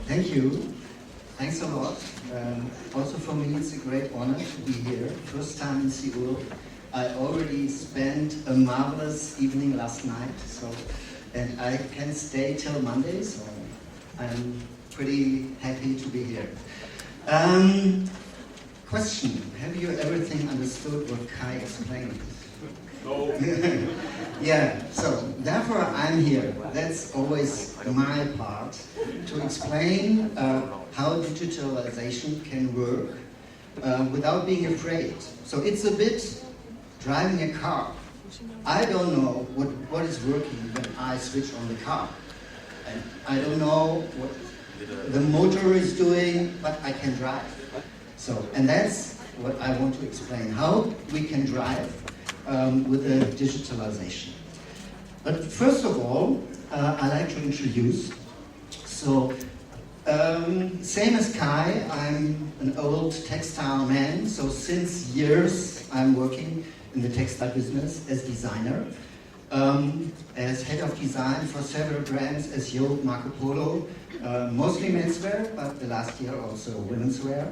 Thank you. Thanks a lot. Also for me, it's a great honor to be here. First time in Seoul. I already spent a marvelous evening last night, and I can stay till Monday, so I'm pretty happy to be here. Question: have you everything understood what Kai explained? No. Yeah, so therefore I'm here. That's always my part, to explain how digitalization can work without being afraid. So it's a bit driving a car. I don't know what is working when I switch on the car. And I don't know what the motor is doing, but I can drive. So, and that's what I want to explain, how we can drive with the digitalization. But first of all, I'd like to introduce. So, same as Kai, I'm an old textile man. So since years, I'm working in the textile business as designer, as head of design for several brands as Yo, Marco Polo, mostly menswear, but the last year also women's wear.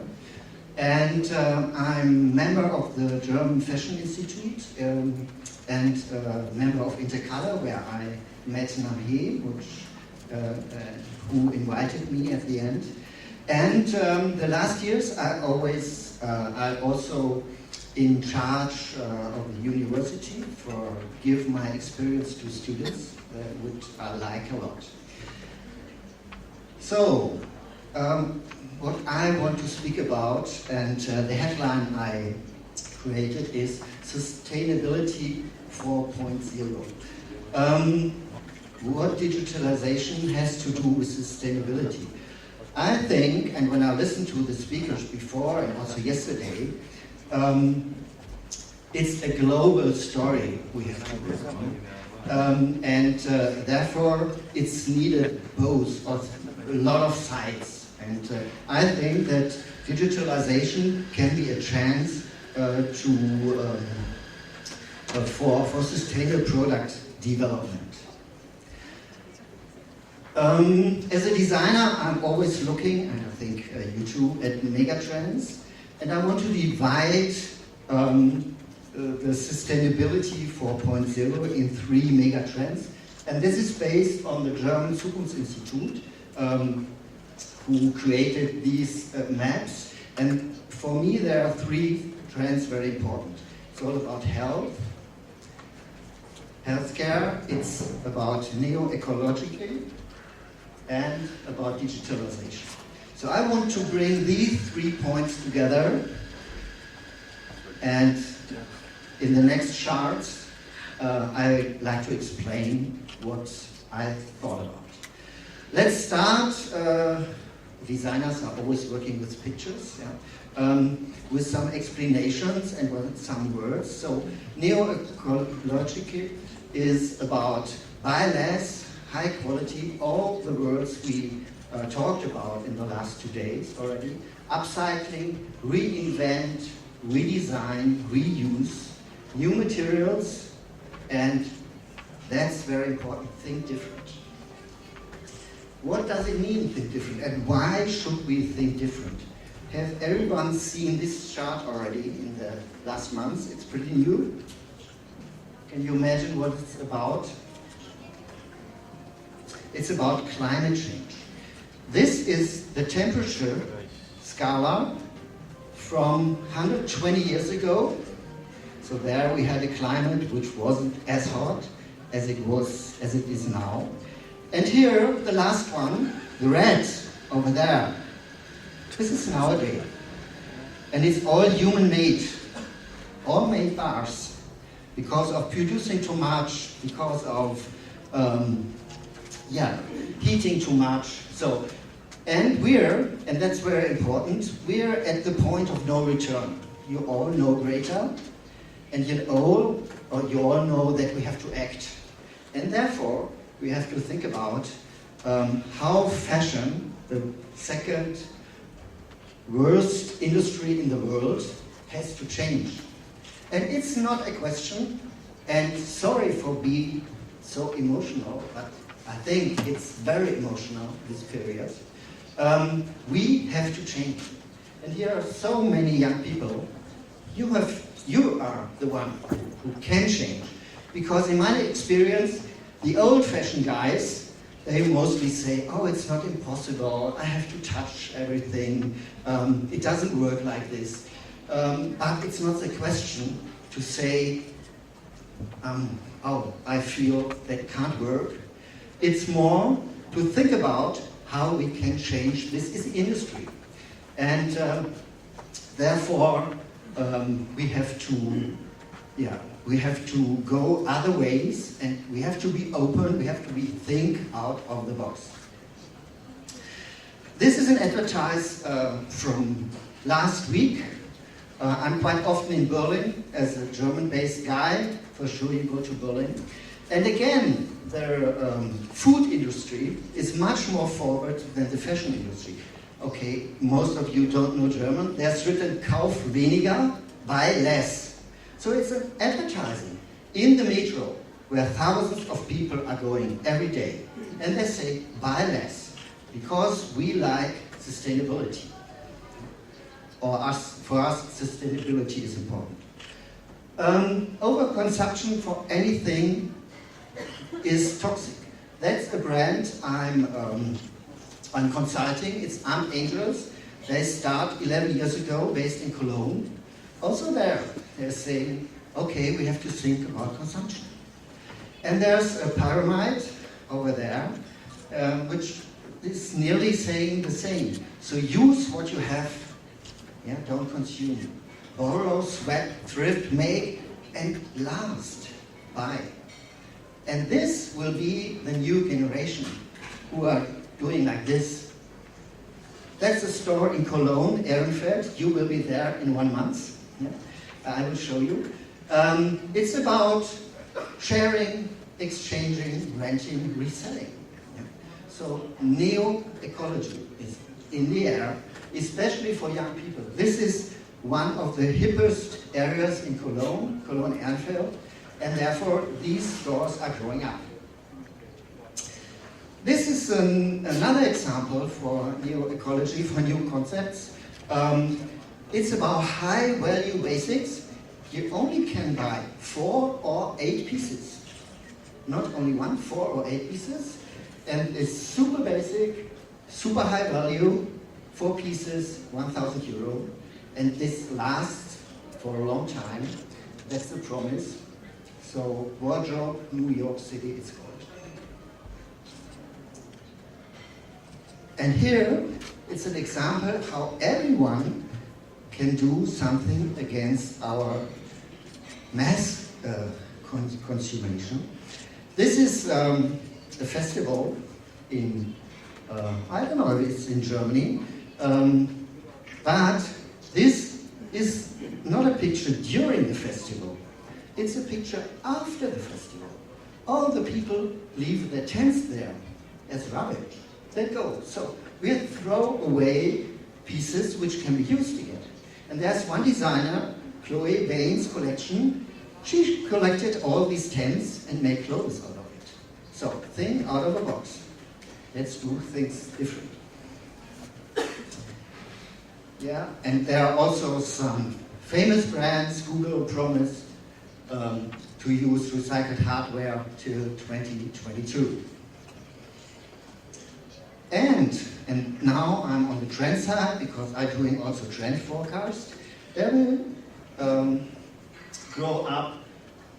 And I'm member of the German Fashion Institute and member of Intercolor, where I met Nahe, who invited me at the end. And the last years, I also in charge of the university for give my experience to students, which I like a lot. So, what I want to speak about, and the headline I created is Sustainability 4.0. What digitalization has to do with sustainability? I think, and when I listened to the speakers before and also yesterday, it's a global story we have to work on. And therefore, it's needed both of a lot of sides. And I think that digitalization can be a chance for sustainable product development. As a designer, I'm always looking, and I think you too, at megatrends. And I want to divide the sustainability 4.0 in 3 megatrends. And this is based on the German Zukunftsinstitut, who created these maps. And for me, there are 3 trends very important. It's all about health, healthcare, it's about neo-ecological, and about digitalization. So I want to bring these 3 points together, and in the next charts, I'd like to explain what I thought about. Let's start. Designers are always working with pictures, with some explanations and with some words. So neo-ecological is about buy less, high quality, all the words we talked about in the last 2 days already. Upcycling, reinvent, redesign, reuse, new materials, and that's very important, think different. What does it mean, think different, and why should we think different? Have everyone seen this chart already in the last months? It's pretty new. Can you imagine what it's about? It's about climate change. This is the temperature scala from 120 years ago. So there we had a climate which wasn't as hot as it is now. And here, the last one, the red over there. This is nowadays. And it's all human-made, all made by us, because of producing too much, because of heating too much. So, and that's very important, we're at the point of no return. You all know Greta, and you all know that we have to act. And therefore, we have to think about how fashion, the second worst industry in the world, has to change. And it's not a question, and sorry for being so emotional, but I think it's very emotional, this period. We have to change. And here are so many young people. You are the one who can change. Because in my experience, the old-fashioned guys, they mostly say, oh, it's not impossible, I have to touch everything, it doesn't work like this. But it's not the question to say, oh, I feel that can't work. It's more to think about how we can change this industry. And therefore, we have to go other ways, and we have to be open, we have to think out of the box. This is an advertise from last week. I'm quite often in Berlin as a German-based guy. For sure you go to Berlin. And again, the food industry is much more forward than the fashion industry. Okay, most of you don't know German. There's written Kauf weniger, buy less. So it's an advertising in the metro where thousands of people are going every day. And they say, buy less, because we like sustainability. For us, sustainability is important. Overconsumption for anything is toxic. That's a brand I'm consulting. It's Armed Angels. They start 11 years ago, based in Cologne. Also they're saying, okay, we have to think about consumption. And there's a pyramid over there, which is nearly saying the same. So use what you have, don't consume. Borrow, sweat, thrift, make, and last, buy. And this will be the new generation who are doing like this. That's a store in Cologne, Ehrenfeld. You will be there in 1 month. I will show you. It's about sharing, exchanging, renting, reselling. So neo-ecology is in the air, especially for young people. This is one of the hippest areas in Cologne, Ehrenfeld, and therefore these stores are growing up. This is another example for neo-ecology, for new concepts. It's about high-value basics. You only can buy 4 or 8 pieces. Not only 1, 4 or 8 pieces. And it's super basic, super high value, 4 pieces, 1,000 euro. And this lasts for a long time. That's the promise. So, Wardrobe, New York City, it's called. And here, it's an example how everyone can do something against our mass consumption. This is a festival in, I don't know if it's in Germany, but this is not a picture during the festival. It's a picture after the festival. All the people leave their tents there as rubbish. They go. So we throw away pieces which can be used again. And there's one designer, Chloe Bain's collection. She collected all these tents and made clothes out of it. So think out of the box. Let's do things different. Yeah, and there are also some famous brands. Google promised to use recycled hardware till 2022. And now I'm on the trend side because I'm doing also trend forecast. There will grow up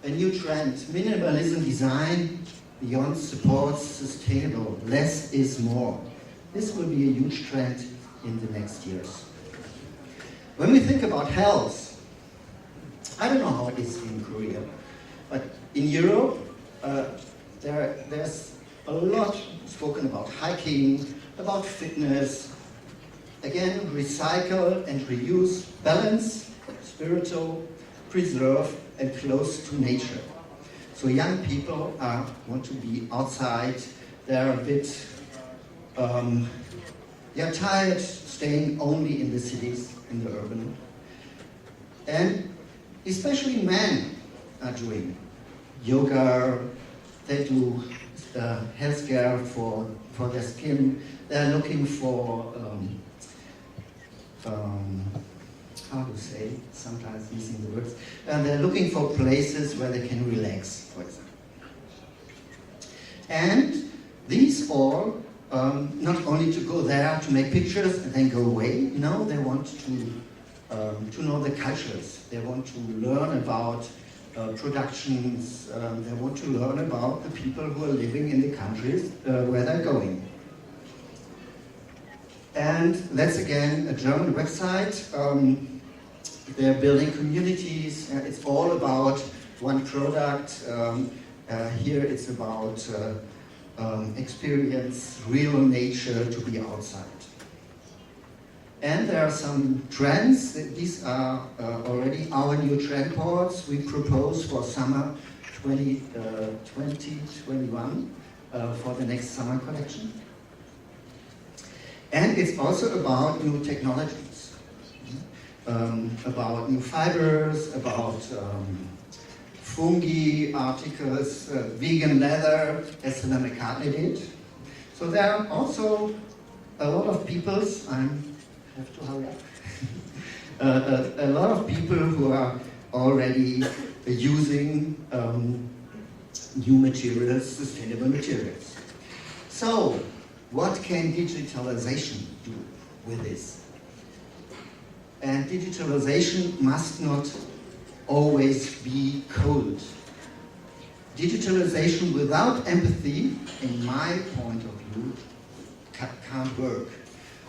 a new trend, minimalism design beyond supports sustainable, less is more. This will be a huge trend in the next years. When we think about health, I don't know how it is in Korea, but in Europe, there's a lot spoken about hiking, about fitness. Again, recycle and reuse, balance, spiritual, preserve, and close to nature. So young people want to be outside. They're a bit tired staying only in the cities, in the urban. And especially men are doing yoga. They do healthcare for their skin. They're looking for, how to say, sometimes missing the words, and they're looking for places where they can relax, for example. And these all, not only to go there to make pictures and then go away, no, they want to know the cultures. They want to learn about productions, they want to learn about the people who are living in the countries where they're going. And that's again a German website. They're building communities. It's all about one product. Here it's about experience, real nature, to be outside. And there are some trends. These are already our new trend boards we propose for summer 2021 for the next summer collection. And it's also about new technologies, about new fibers, about fungi articles, vegan leather, as Stella McCartney did. So there are also a lot of people, I have to hurry up, a lot of people who are already using new materials, sustainable materials. So, what can digitalization do with this? And digitalization must not always be cold. Digitalization without empathy, in my point of view, can't work.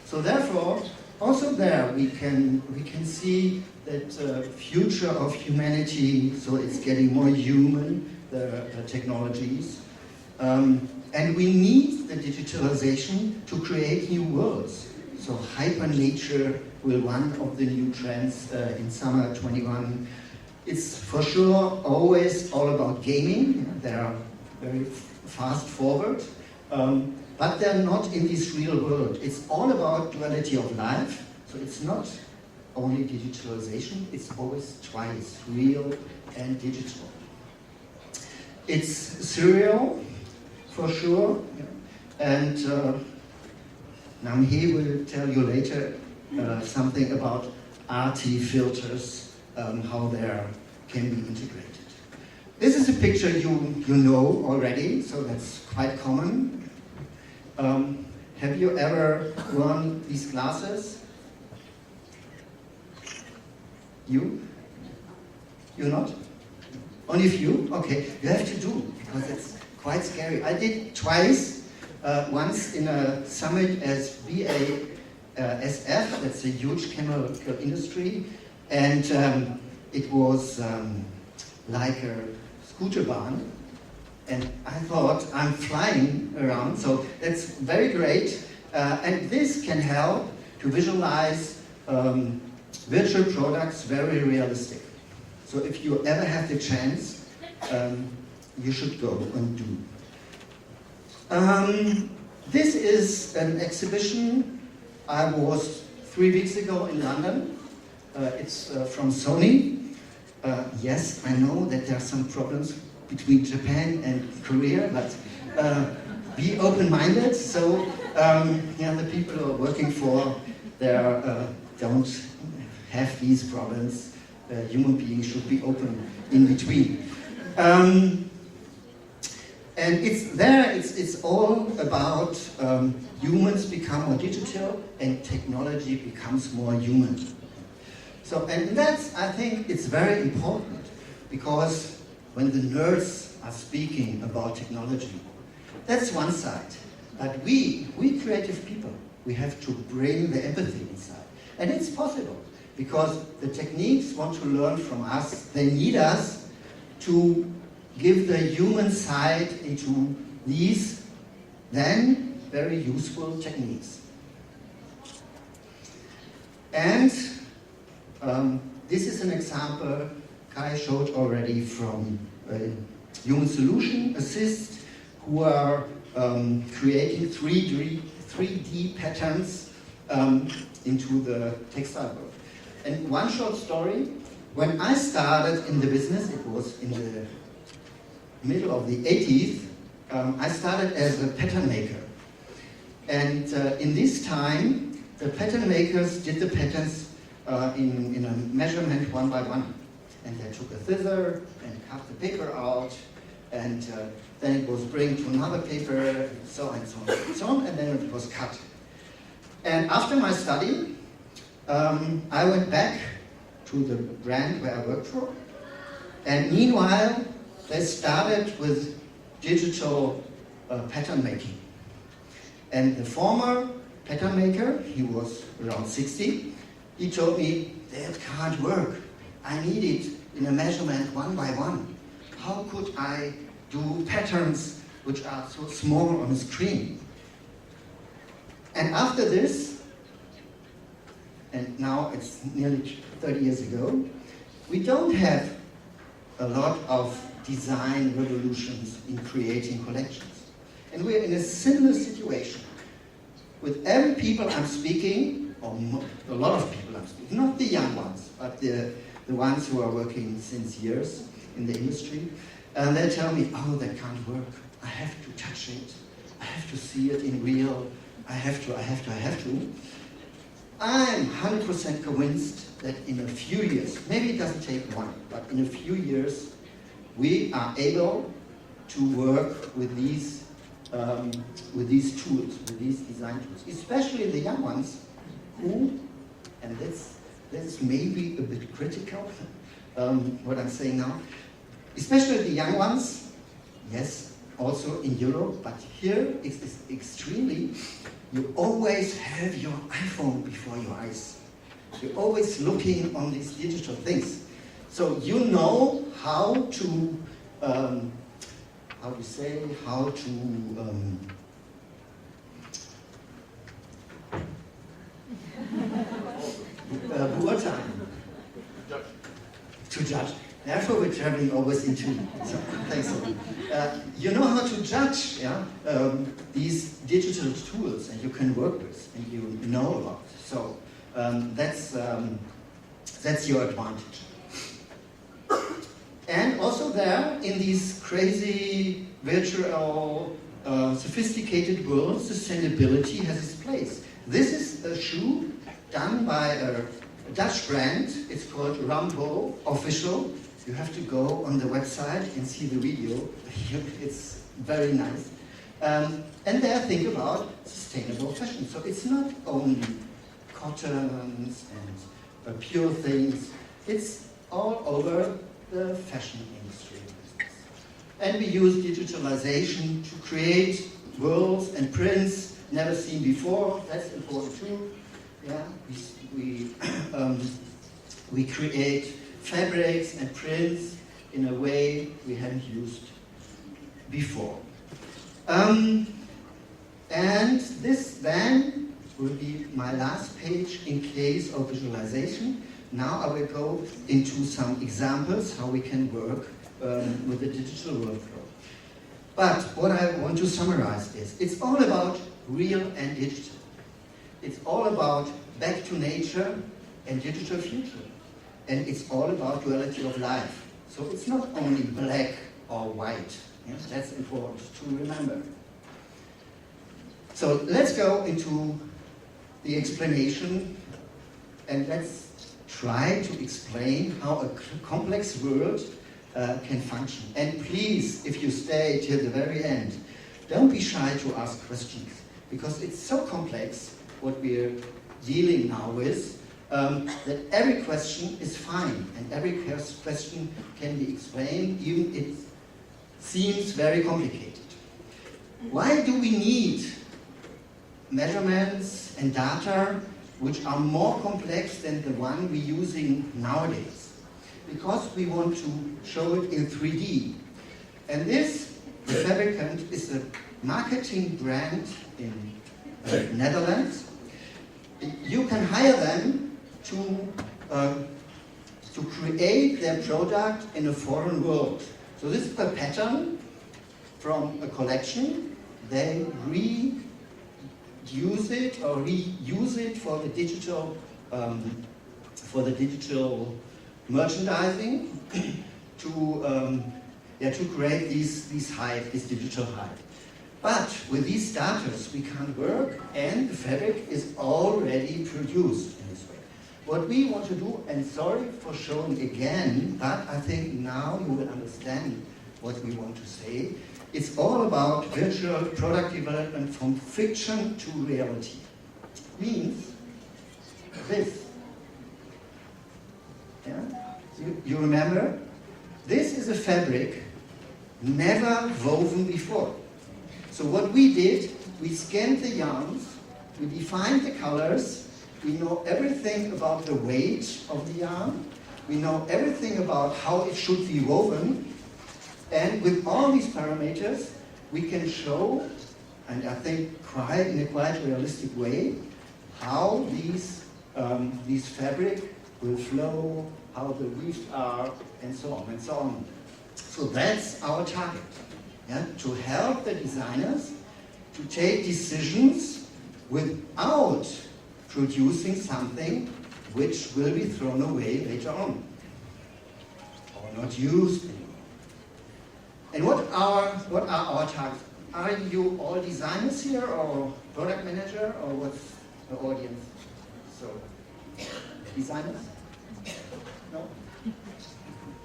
So therefore, also there we can see that future of humanity, so it's getting more human, the technologies. And we need the digitalization to create new worlds. So hyper nature will one of the new trends in summer 21. It's for sure always all about gaming. They are very fast forward, but they're not in this real world. It's all about duality of life. So it's not only digitalization, it's always twice, real and digital. It's surreal, for sure, and Namhee will tell you later something about RT filters, how they can be integrated. This is a picture you know already, so that's quite common. Have you ever worn these glasses? You? You not? Only a few? Okay, you have to do, because it's quite scary. I did twice, once in a summit as BASF, that's a huge chemical industry, and it was like a scooter barn, and I thought I'm flying around, so that's very great, and this can help to visualize virtual products very realistic. So if you ever have the chance, you should go and do. This is an exhibition. I was 3 weeks ago in London. It's from Sony. Yes, I know that there are some problems between Japan and Korea, but be open-minded. So the people who are working for there don't have these problems. Human beings should be open in between. And it's all about humans become more digital and technology becomes more human. So, and that's, I think it's very important, because when the nerds are speaking about technology, that's one side. But we creative people, we have to bring the empathy inside. And it's possible, because the techniques want to learn from us. They need us to give the human side into these then very useful techniques. And this is an example Kai showed already from Human Solution Assist, who are creating 3D patterns into the textile world. And one short story, when I started in the business, it was in the middle of the 80s, I started as a pattern maker. And in this time, the pattern makers did the patterns in a measurement one by one. And they took a scissor and cut the paper out, and then it was bring to another paper, and so on and so on and so on, and then it was cut. And after my study, I went back to the brand where I worked for, and meanwhile, they started with digital pattern making. And the former pattern maker, he was around 60, he told me, that can't work. I need it in a measurement one by one. How could I do patterns which are so small on the screen? And after this, and now it's nearly 30 years ago, we don't have a lot of design revolutions in creating collections. And we're in a similar situation. With every people I'm speaking, or a lot of people I'm speaking, not the young ones, but the ones who are working since years in the industry, and they tell me, oh, that can't work. I have to touch it. I have to see it in real. I have to. I'm 100% convinced that in a few years, maybe it doesn't take one, but in a few years, we are able to work with these tools, with these design tools, especially the young ones who, and that's maybe a bit critical, what I'm saying now, especially the young ones, yes, also in Europe, but here it's extremely, you always have your iPhone before your eyes. You're always looking on these digital things. So you know how to, to judge. Therefore, we're traveling always into. So, thanks a lot. You know how to judge, yeah, these digital tools, and you can work with, and you know a lot. So that's your advantage. And also there, in these crazy, virtual, sophisticated worlds, sustainability has its place. This is a shoe done by a Dutch brand. It's called Rambo Official. You have to go on the website and see the video. It's very nice. And they think about sustainable fashion. So it's not only cottons and pure things. It's all over the fashion industry. And we use digitalization to create worlds and prints never seen before. That's important too. Yeah, we create fabrics and prints in a way we hadn't used before. And this then will be my last page in case of visualization. Now I will go into some examples how we can work with the digital workflow. But what I want to summarize is, it's all about real and digital. It's all about back to nature and digital future. And it's all about duality of life. So it's not only black or white. Yes, that's important to remember. So let's go into the explanation, and let's try to explain how a complex world can function. And please, if you stay till the very end, don't be shy to ask questions, because it's so complex what we're dealing now with, that every question is fine, and every question can be explained, even if it seems very complicated. Why do we need measurements and data which are more complex than the one we're using nowadays? Because we want to show it in 3D. And this, the fabricant, is a marketing brand in Netherlands. You can hire them to create their product in a foreign world. So this is a pattern from a collection. They reuse it or reuse it for the digital merchandising to to create this hide, this digital hide. But with these starters, we can't work, and the fabric is already produced in this way. What we want to do, and sorry for showing again, but I think now you will understand what we want to say. It's all about virtual product development from fiction to reality. Means this. Yeah? You remember? This is a fabric never woven before. So what we did, we scanned the yarns, we defined the colors, we know everything about the weight of the yarn, we know everything about how it should be woven, and with all these parameters, we can show, and I think in a quite realistic way, how these fabric will flow, how the weaves are, and so on and so on. So that's our target. Yeah, to help the designers to take decisions without producing something which will be thrown away later on or not used anymore. And what are our targets? Are you all designers here or product manager or what's the audience? So, designers? No?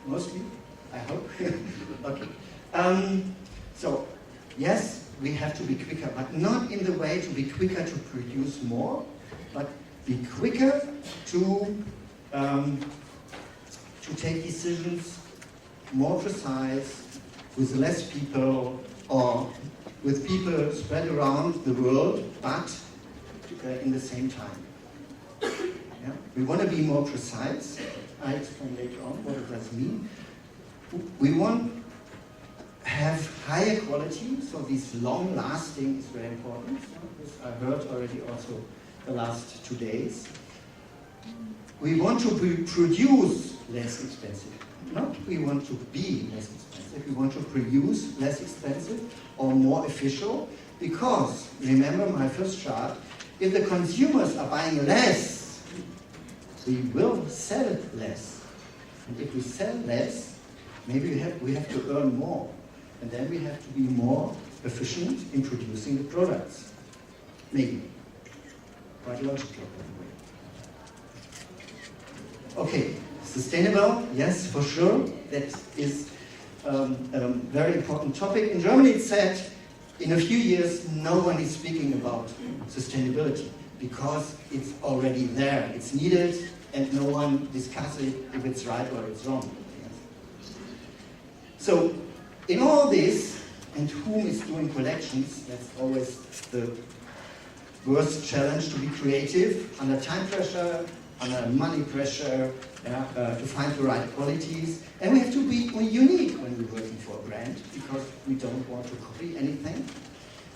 Mostly? I hope. Okay. So, yes, we have to be quicker, but not in the way to be quicker to produce more, but be quicker to take decisions more precise, with less people, or with people spread around the world, but in the same time. Yeah? We want to be more precise. I'll explain later on what it does mean. We want have higher quality, so this long-lasting is very important. This I heard already also the last 2 days. We want to produce less expensive. Not we want to be less expensive, we want to produce less expensive or more efficient, because, remember my first chart, if the consumers are buying less, we will sell less. And if we sell less, maybe we have to earn more. And then we have to be more efficient in producing the products. Maybe. Quite logical, by the way. Okay, sustainable, yes, for sure. That is a very important topic. In Germany it's said, in a few years no one is speaking about sustainability because it's already there, it's needed, and no one discusses if it's right or it's wrong. Yes. So, in all this, and whom is doing collections, that's always the worst challenge, to be creative, under time pressure, under money pressure, to find the right qualities. And we have to be unique when we're working for a brand, because we don't want to copy anything.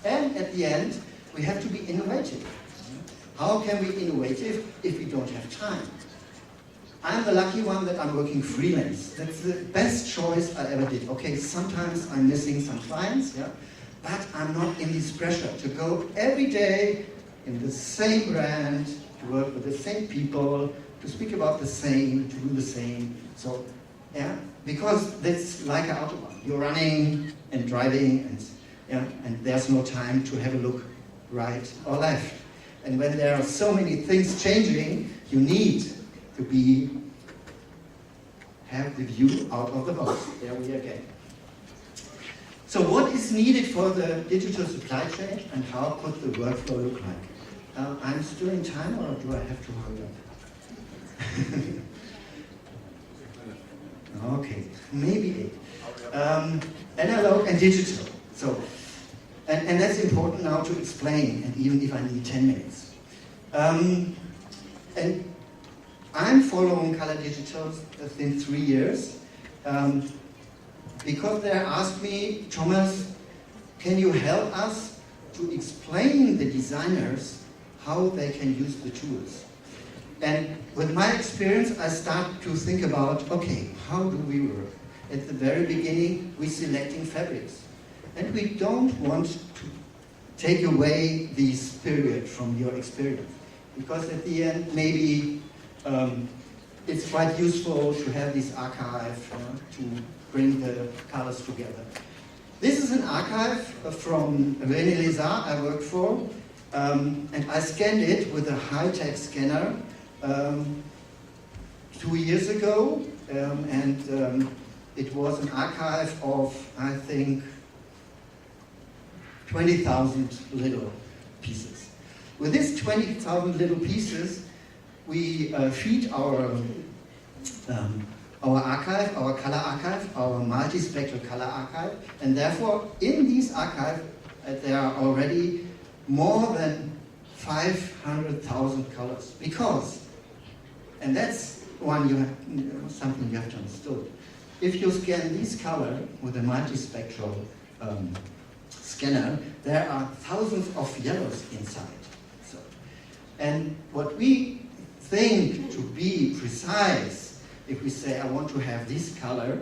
And at the end, we have to be innovative. How can we be innovative if we don't have time? I'm the lucky one that I'm working freelance. That's the best choice I ever did. Okay, sometimes I'm missing some clients, yeah, but I'm not in this pressure to go every day in the same brand, to work with the same people, to speak about the same, to do the same. So, yeah, because that's like an autobahn. You're running and driving, and there's no time to have a look right or left. And when there are so many things changing, you need to have the view out of the box. There we are again. So what is needed for the digital supply chain, and how could the workflow look like? I'm still in time, or do I have to hurry up? Okay, maybe 8. Analog and digital. So, and that's important now to explain, and even if I need 10 minutes. And I'm following ColorDigital within 3 years, because they asked me, Thomas, can you help us to explain the designers how they can use the tools? And with my experience, I start to think about, okay, how do we work? At the very beginning, we're selecting fabrics. And we don't want to take away this period from your experience. Because at the end, maybe it's quite useful to have this archive, to bring the colors together. This is an archive from René Lézard I worked for, and I scanned it with a high-tech scanner 2 years ago, and it was an archive of, I think, 20,000 little pieces. With these 20,000 little pieces, we feed our archive, our color archive, our multispectral color archive, and therefore in these archives there are already more than 500,000 colors. Because, and that's something you have to understand. If you scan this color with a multispectral scanner, there are thousands of yellows inside. So, and what we think to be precise, if we say I want to have this color,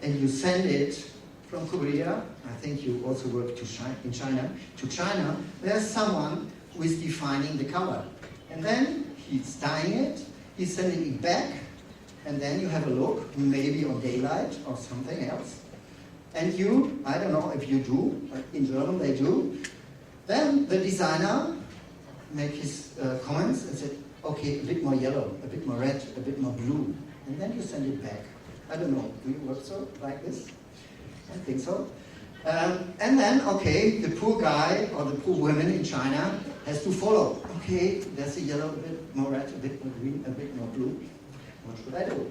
and you send it from Korea, I think you also work in China, to China, there's someone who is defining the color. And then he's dyeing it, he's sending it back, and then you have a look, maybe on daylight or something else. And you, I don't know if you do, but in German they do, then the designer make his comments and said, okay, a bit more yellow, a bit more red, a bit more blue. And then you send it back. I don't know, do you work so, like this? I think so. And then, okay, the poor guy or the poor woman in China has to follow. Okay, there's a yellow, a bit more red, a bit more green, a bit more blue. What should I do?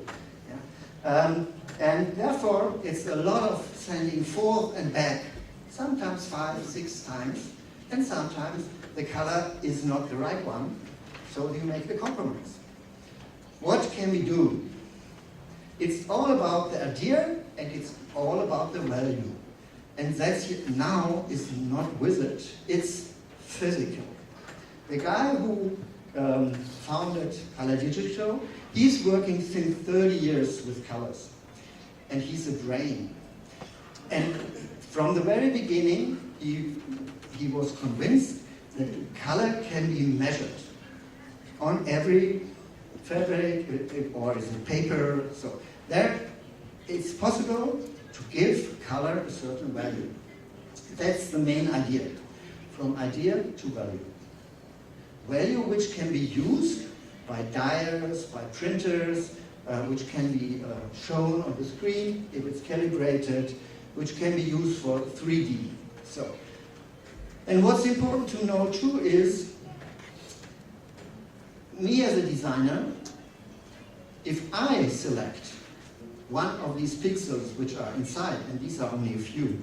Yeah. And therefore, it's a lot of sending forth and back, sometimes 5, 6 times, and sometimes the color is not the right one, so you make the compromise. What can we do? It's all about the idea, and it's all about the value. And that's now is not wizard, it's physical. The guy who founded ColorDigital, he's working since 30 years with colors. And he's a brain. And from the very beginning, he was convinced that color can be measured on every fabric or is it paper. So there, it's possible to give color a certain value. That's the main idea, from idea to value. Value which can be used by dyers, by printers, which can be shown on the screen if it's calibrated, which can be used for 3D. So, and what's important to know too is, me as a designer, if I select one of these pixels which are inside, and these are only a few,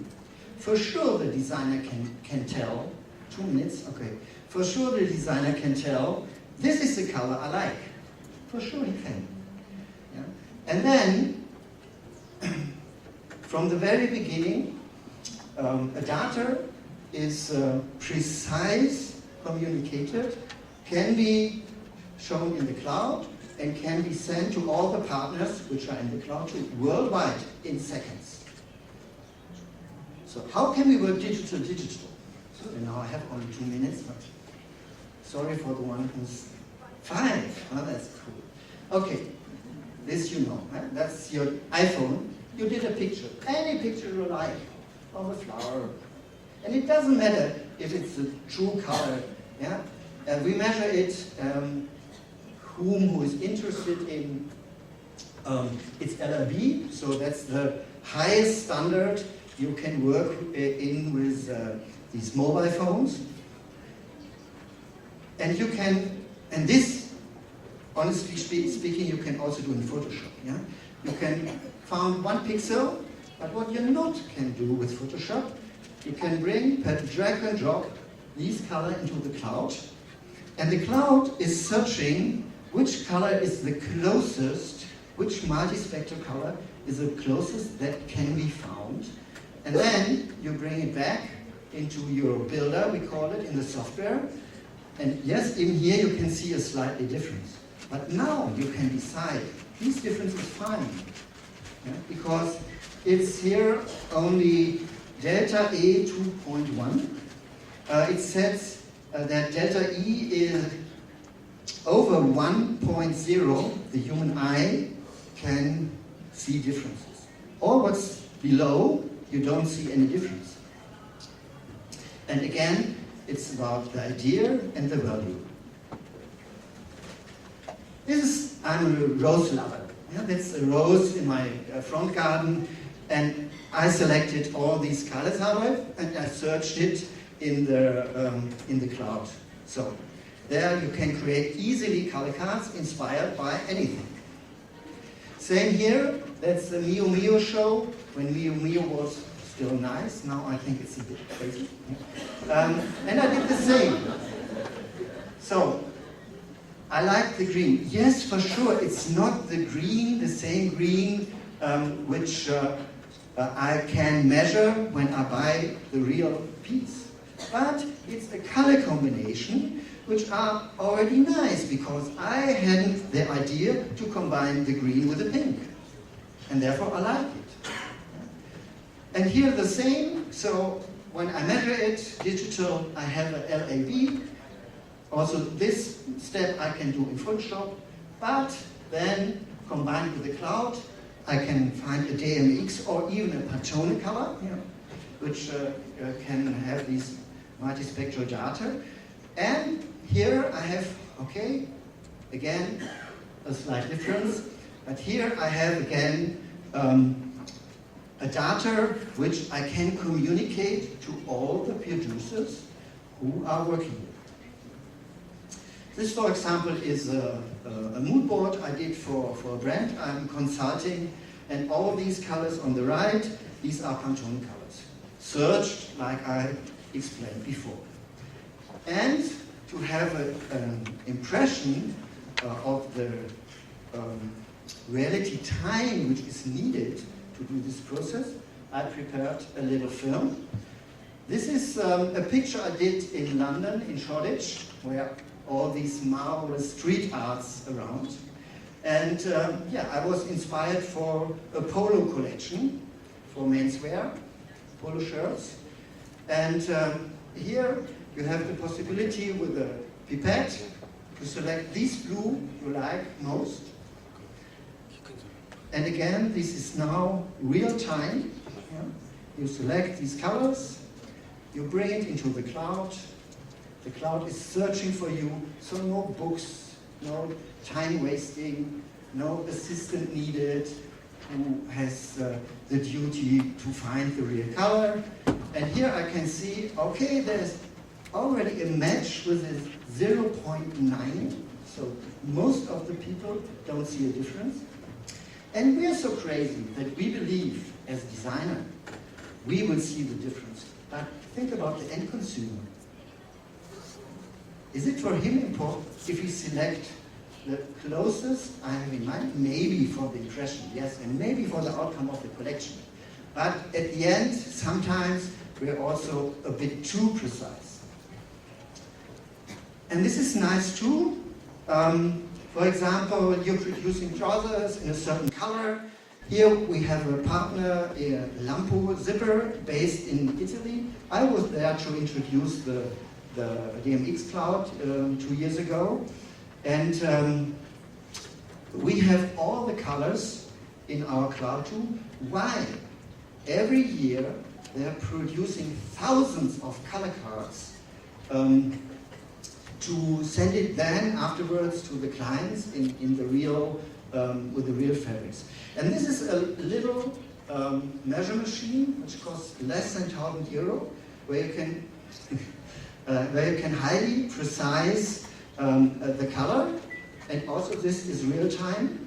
for sure the designer can tell, 2 minutes, okay, for sure the designer can tell, this is the color I like. For sure he can. Yeah? And then, from the very beginning, a data is precise, communicated, can be shown in the cloud, and can be sent to all the partners which are in the cloud too, worldwide in seconds. So how can we work digital? And now I have only 2 minutes, but sorry for the one who's 5. Oh, that's cool. Okay, this you know, right? That's your iPhone. You did a picture, any picture you like, of a flower. And it doesn't matter if it's a true color. Yeah? We measure it, who is interested in it's LRB, so that's the highest standard you can work in with these mobile phones. And you can, and this, honestly speaking, you can also do in Photoshop. Yeah? You can find 1 pixel, but what you not can do with Photoshop, you can bring, drag and drop these color into the cloud, and the cloud is searching which color is the closest, which multispectral color is the closest that can be found, and then you bring it back into your builder, we call it, in the software. And yes, in here you can see a slightly difference. But now you can decide, this difference is fine. Yeah? Because it's here only delta E 2.1. It says that delta E is over 1.0, the human eye can see differences. all what's below, you don't see any difference. And again, it's about the idea and the value. I'm a rose lover. Yeah, that's a rose in my front garden, and I selected all these colors out of it, and I searched it in the cloud. So there you can create easily color cards inspired by anything. Same here, that's the Mio Mio show, when Mio Mio was still nice. Now I think it's a bit crazy. And I did the same. So I like the green. Yes, for sure, it's not the green, the same green which I can measure when I buy the real piece. But it's a color combination which are already nice because I hadn't the idea to combine the green with the pink. And therefore I like it. And here the same, so when I measure it, digital, I have a LAB. Also this step I can do in Photoshop, but then combined with the cloud, I can find a DMX or even a Pantone color, which can have these multispectral data. And here I have, okay, again, a slight difference, but here I have again a data which I can communicate to all the producers who are working with. This, for example, is a mood board I did for a brand I'm consulting, and all these colors on the right, these are Pantone colors, searched like I explained before. And to have an impression of the reality time which is needed to do this process, I prepared a little film. This is a picture I did in London, in Shoreditch, where all these marvelous street arts around. And yeah, I was inspired for a polo collection for menswear, polo shirts. And here you have the possibility with a pipette to select this blue you like most. And again, this is now real time. Yeah? You select these colors, you bring it into the cloud is searching for you, so no books, no time wasting, no assistant needed who has the duty to find the real color. And here I can see, okay, there's already a match with a 0.9, so most of the people don't see a difference. And we're so crazy that we believe, as designer, we will see the difference. But think about the end consumer. Is it for him important if he select the closest I have in mind? Maybe for the impression, yes, and maybe for the outcome of the collection. But at the end, sometimes we're also a bit too precise. And this is nice too. For example, you're producing trousers in a certain color. Here we have a partner, a Lampo zipper, based in Italy. I was there to introduce the DMX cloud 2 years ago. And we have all the colors in our cloud too. Why? Every year they're producing thousands of color cards to send it then afterwards to the clients in the real, with the real fabrics. And this is a little measure machine which costs less than €1,000, where you can highly precise the color, and also this is real time.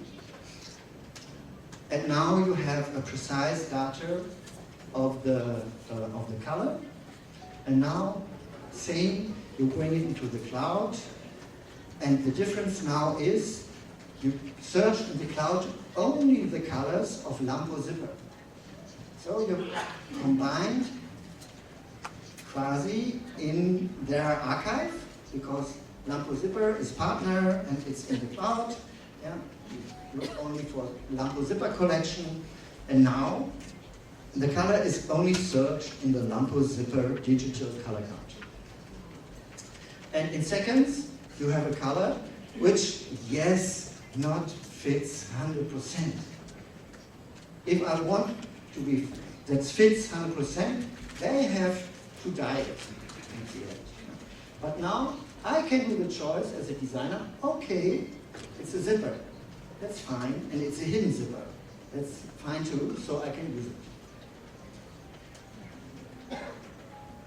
And now you have a precise data of the color. And now, same, you bring it into the cloud, and the difference now is you search in the cloud only the colors of Lampo zipper. So you combined quasi in their archive, because Lampo zipper is partner and it's in the cloud. Yeah? You look only for Lampo zipper collection, and now the color is only searched in the Lampo zipper digital color card. And in seconds, you have a color which, yes, not fits 100%. if I want to be, that fits 100%, they have to dye it. But now I can do the choice as a designer, okay, it's a zipper, that's fine, and it's a hidden zipper, that's fine too, so I can use it.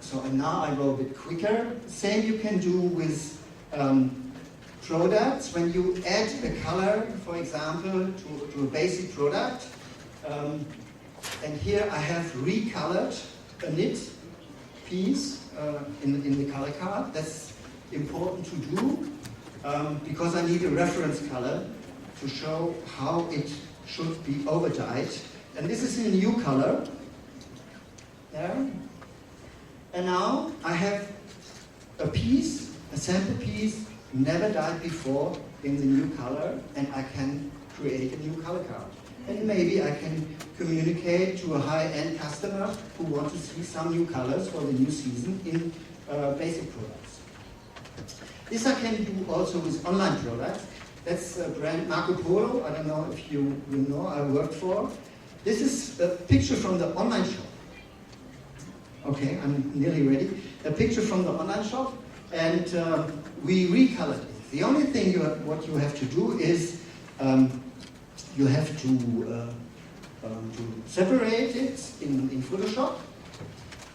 So and now I go a bit quicker. Same you can do with products. When you add a color, for example, to a basic product, and here I have recolored a knit piece in the color card. That's important to do because I need a reference color to show how it should be overdyed. And this is in a new color. There. And now I have a piece, a sample piece, never dyed before in the new color, and I can create a new color card. And maybe I can communicate to a high-end customer who wants to see some new colors for the new season in basic products. This I can do also with online products. That's a brand Marco Polo. I don't know if you know, I worked for. This is a picture from the online shop. Okay, I'm nearly ready. A picture from the online shop, and we recolored it. The only thing what you have to do is you have to separate it in Photoshop,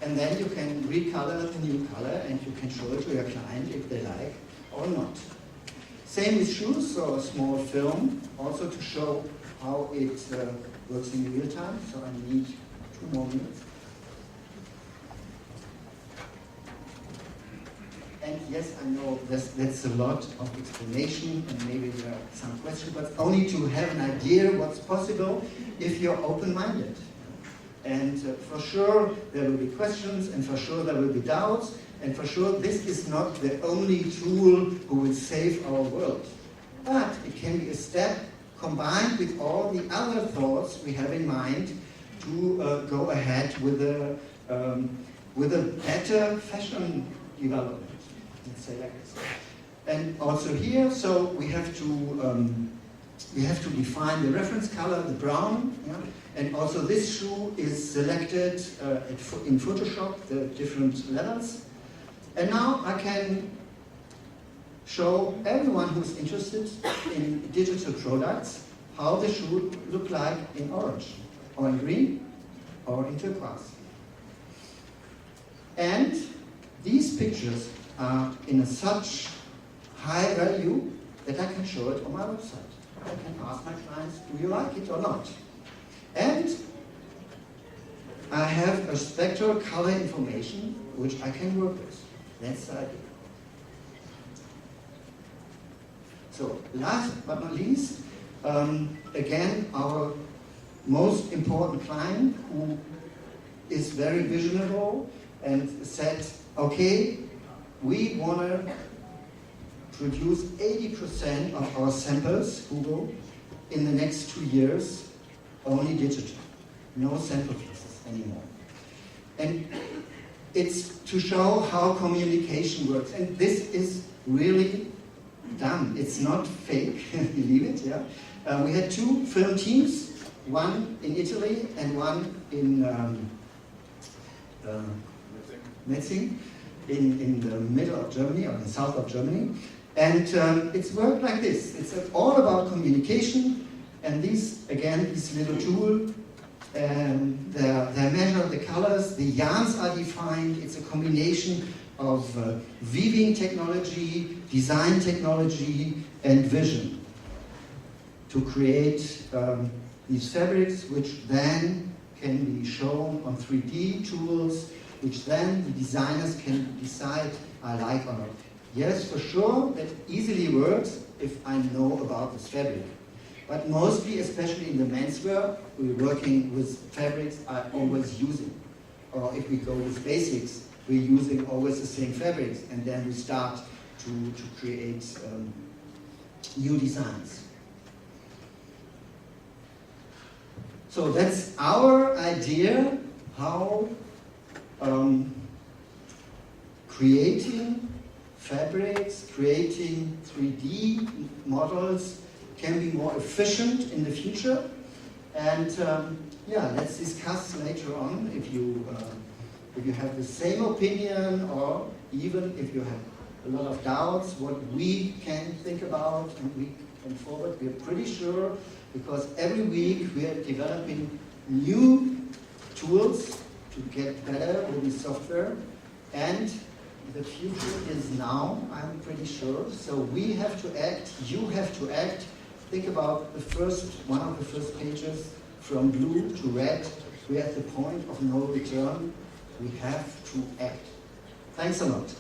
and then you can recolor the new color, and you can show it to your client if they like or not. Same with shoes, so a small film, also to show how it works in real time. So I need 2 more minutes. And yes, I know that's a lot of explanation, and maybe there are some questions, but only to have an idea what's possible if you're open-minded. And for sure there will be questions, and for sure there will be doubts, and for sure this is not the only tool who will save our world. But it can be a step combined with all the other thoughts we have in mind to go ahead with a better fashion development. Let's say like this. And also here, so we have to define the reference color, the brown, yeah? And also this shoe is selected in Photoshop, the different levels. And now I can show everyone who's interested in digital products how the shoe look like in orange, or in green, or in turquoise. And these pictures are in such high value that I can show it on my website. I can ask my clients, do you like it or not? And I have a spectral color information which I can work with. That's the idea. So last but not least, again, our most important client who is very visionary and said, okay, we want to produce 80% of our samples, Google, in the next 2 years, only digital. No sample pieces anymore. And it's to show how communication works. And this is really done. It's not fake, believe it, yeah? We had 2 film teams, one in Italy and one in Metzing. In the middle of Germany, or in the south of Germany. And it's worked like this. It's all about communication, and these little tools, they measure the colors, the yarns are defined. It's a combination of weaving technology, design technology, and vision to create these fabrics, which then can be shown on 3D tools, which then the designers can decide I like or not. Yes, for sure, that easily works if I know about this fabric. But mostly, especially in the menswear, we're working with fabrics I always using. Or if we go with basics, we're using always the same fabrics, and then we start to create new designs. So that's our idea how creating fabrics, creating 3D models can be more efficient in the future. And yeah, let's discuss later on if you have the same opinion, or even if you have a lot of doubts what we can think about and we can forward. We are pretty sure, because every week we are developing new tools to get better with the software, and the future is now, I'm pretty sure. So we have to act, you have to act. Think about one of the first pages, from blue to red. We're at the point of no return. We have to act. Thanks a lot.